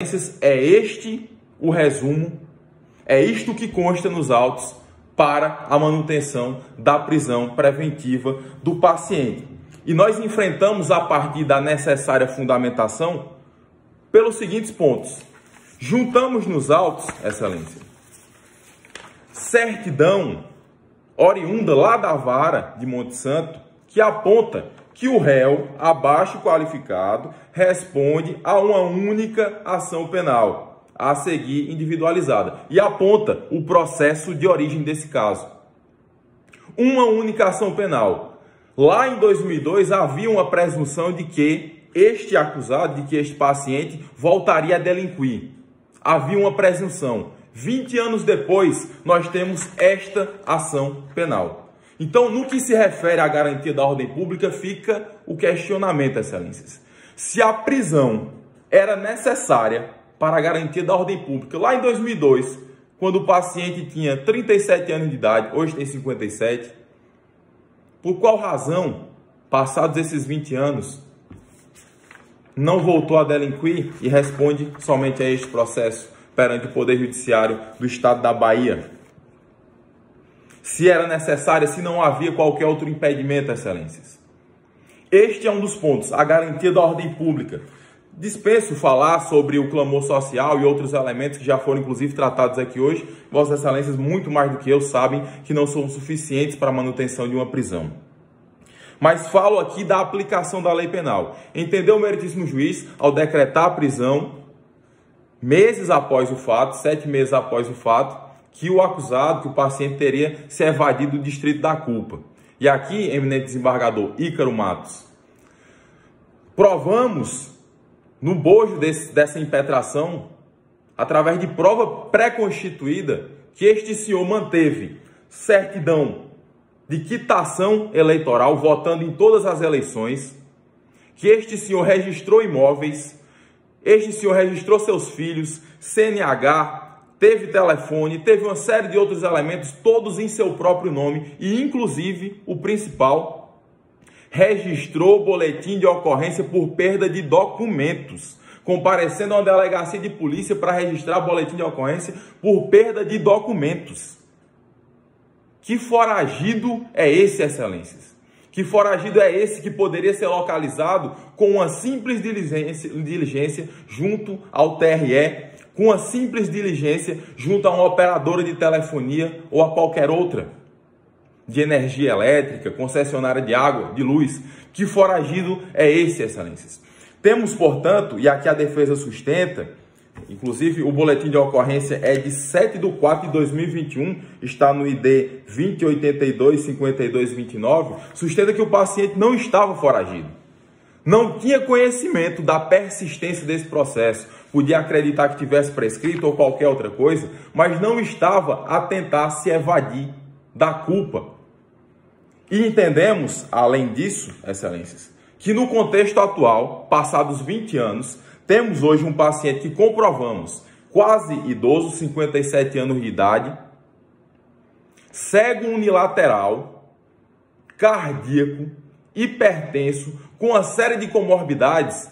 É este o resumo, é isto que consta nos autos para a manutenção da prisão preventiva do paciente. E nós enfrentamos, a partir da necessária fundamentação, pelos seguintes pontos. Juntamos nos autos, Excelência, certidão oriunda lá da vara de Monte Santo, que aponta que o réu abaixo qualificado responde a uma única ação penal, a seguir individualizada, e aponta o processo de origem desse caso. Uma única ação penal. Lá em 2002 havia uma presunção de que este acusado, de que este paciente voltaria a delinquir. Havia uma presunção. 20 anos depois, nós temos esta ação penal. Então, no que se refere à garantia da ordem pública, fica o questionamento, Excelências. Se a prisão era necessária para a garantia da ordem pública, lá em 2002, quando o paciente tinha 37 anos de idade, hoje tem 57, por qual razão, passados esses 20 anos, não voltou a delinquir e responde somente a este processo perante o Poder Judiciário do Estado da Bahia? Se era necessária, se não havia qualquer outro impedimento, Excelências. Este é um dos pontos, a garantia da ordem pública. Dispenso falar sobre o clamor social e outros elementos que já foram, inclusive, tratados aqui hoje. Vossas Excelências, muito mais do que eu, sabem que não são suficientes para a manutenção de uma prisão. Mas falo aqui da aplicação da lei penal. Entendeu o meritíssimo juiz, ao decretar a prisão, meses após o fato, 7 meses após o fato, que o acusado, que o paciente teria se evadido do distrito da culpa. E aqui, eminente desembargador Ícaro Matos, provamos no bojo dessa impetração, através de prova pré-constituída, que este senhor manteve certidão de quitação eleitoral, votando em todas as eleições, que este senhor registrou imóveis, este senhor registrou seus filhos, CNH, teve telefone, teve uma série de outros elementos, todos em seu próprio nome, e inclusive, o principal, registrou o boletim de ocorrência por perda de documentos, comparecendo a uma delegacia de polícia para registrar o boletim de ocorrência por perda de documentos. Que foragido é esse, Excelências? Que foragido é esse que poderia ser localizado com uma simples diligência junto ao TRE, com uma simples diligência junto a uma operadora de telefonia ou a qualquer outra, de energia elétrica, concessionária de água, de luz? Que foragido é esse, Excelências? Temos, portanto, e aqui a defesa sustenta, inclusive o boletim de ocorrência é de 7/4/2021, está no ID 2082-5229, sustenta que o paciente não estava foragido. Não tinha conhecimento da persistência desse processo, podia acreditar que tivesse prescrito ou qualquer outra coisa, mas não estava a tentar se evadir da culpa. E entendemos, além disso, Excelências, que no contexto atual, passados 20 anos, temos hoje um paciente que comprovamos, quase idoso, 57 anos de idade, cego unilateral, cardíaco, hipertenso, com uma série de comorbidades.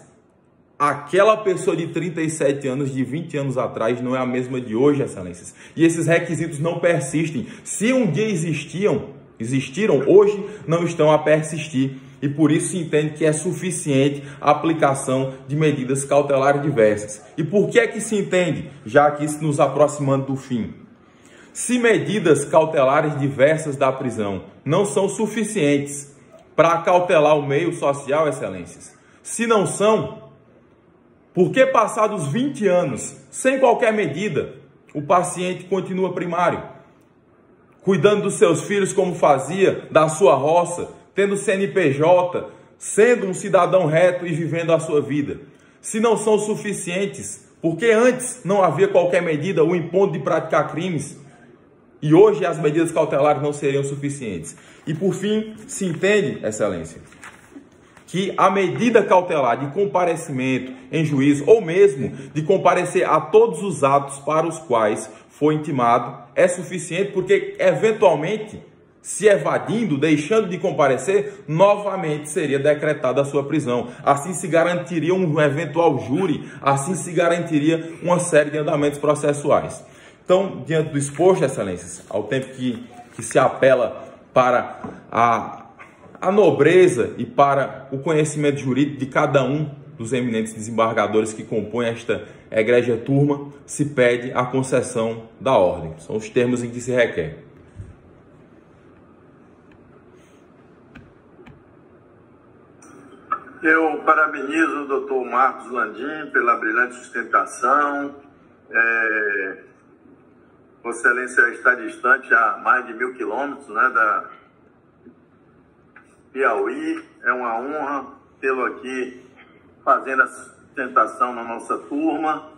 Aquela pessoa de 37 anos, de 20 anos atrás, não é a mesma de hoje, Excelências. E esses requisitos não persistem. Se um dia existiram, hoje não estão a persistir. E por isso se entende que é suficiente a aplicação de medidas cautelares diversas. E por que é que se entende, já aqui nos aproximando do fim? Se medidas cautelares diversas da prisão não são suficientes para acautelar o meio social, Excelências, se não são, por que passados 20 anos, sem qualquer medida, o paciente continua primário, cuidando dos seus filhos como fazia, da sua roça, tendo CNPJ, sendo um cidadão reto e vivendo a sua vida? Se não são suficientes, porque antes não havia qualquer medida o impondo de praticar crimes, e hoje as medidas cautelares não seriam suficientes. E por fim, se entende, Excelência, que a medida cautelar de comparecimento em juízo, ou mesmo de comparecer a todos os atos para os quais foi intimado, é suficiente porque, eventualmente, se evadindo, deixando de comparecer, novamente seria decretada a sua prisão. Assim se garantiria um eventual júri, assim se garantiria uma série de andamentos processuais. Então, diante do exposto, excelências, ao tempo que se apela para a nobreza e para o conhecimento jurídico de cada um dos eminentes desembargadores que compõem esta egrégia turma, se pede a concessão da ordem. São os termos em que se requer. Eu parabenizo o doutor Marcos Landim pela brilhante sustentação. Vossa Excelência está distante a mais de 1000 quilômetros, né, da Piauí. É uma honra tê-lo aqui fazendo a sustentação na nossa turma.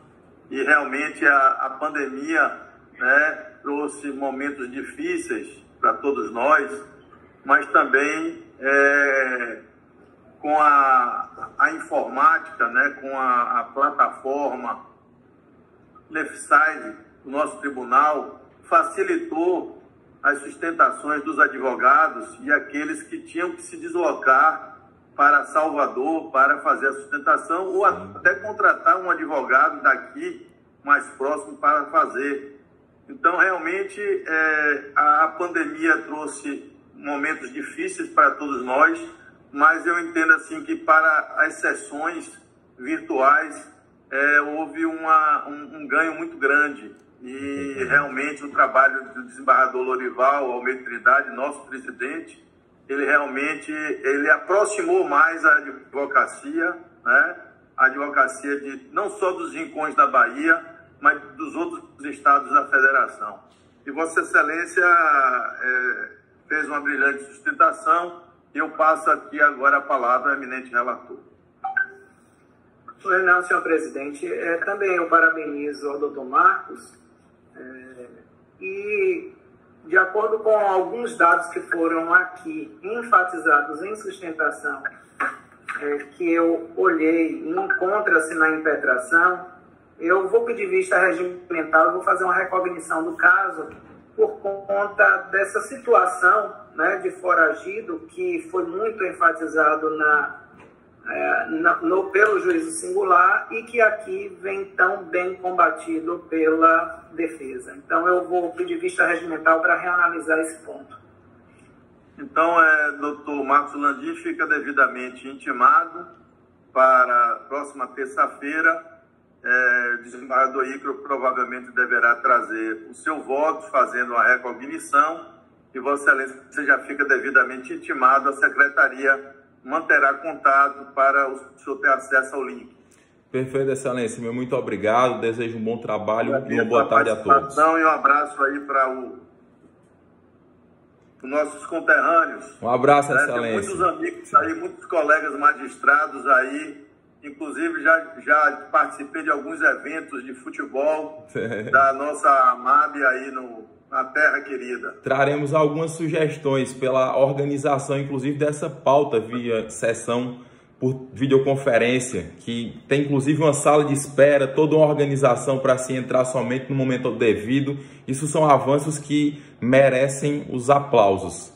E realmente a pandemia, né, trouxe momentos difíceis para todos nós, mas também com a informática, né, com a plataforma LeftSide, o nosso tribunal, facilitou as sustentações dos advogados e aqueles que tinham que se deslocar para Salvador para fazer a sustentação ou até contratar um advogado daqui mais próximo para fazer. Então, realmente, a pandemia trouxe momentos difíceis para todos nós, mas eu entendo assim que para as sessões virtuais houve um ganho muito grande e realmente o trabalho do desembargador Lorival Almeida Trindade, nosso presidente, ele aproximou mais a advocacia, né? A advocacia não só dos rincões da Bahia, mas dos outros estados da federação. E Vossa Excelência fez uma brilhante sustentação. Eu passo aqui agora a palavra ao eminente relator. Não, senhor presidente, também eu parabenizo ao doutor Marcos e, de acordo com alguns dados que foram aqui enfatizados em sustentação, que eu olhei e encontra-se na impetração, eu vou pedir vista regimental, eu vou fazer uma recognição do caso por conta dessa situação, né, de foragido que foi muito enfatizado pelo juízo singular e que aqui vem tão bem combatido pela defesa. Então, eu vou pedir vista regimental para reanalisar esse ponto. Então, doutor Marcos Landim fica devidamente intimado para a próxima terça-feira. O desembargador Ícaro provavelmente deverá trazer o seu voto, fazendo uma recognição, e Vossa Excelência já fica devidamente intimado, a Secretaria manterá contato para o senhor ter acesso ao link. Perfeito, Excelência. Meu muito obrigado, desejo um bom trabalho e uma boa tarde a todos. E um abraço aí para os nossos conterrâneos. Um abraço, Excelência. Tem muitos amigos aí, muitos colegas magistrados aí, inclusive já participei de alguns eventos de futebol da nossa AMAB aí na terra querida. Traremos algumas sugestões pela organização, inclusive, dessa pauta via sessão por videoconferência, que tem inclusive uma sala de espera, toda uma organização para se entrar somente no momento devido. Isso são avanços que merecem os aplausos.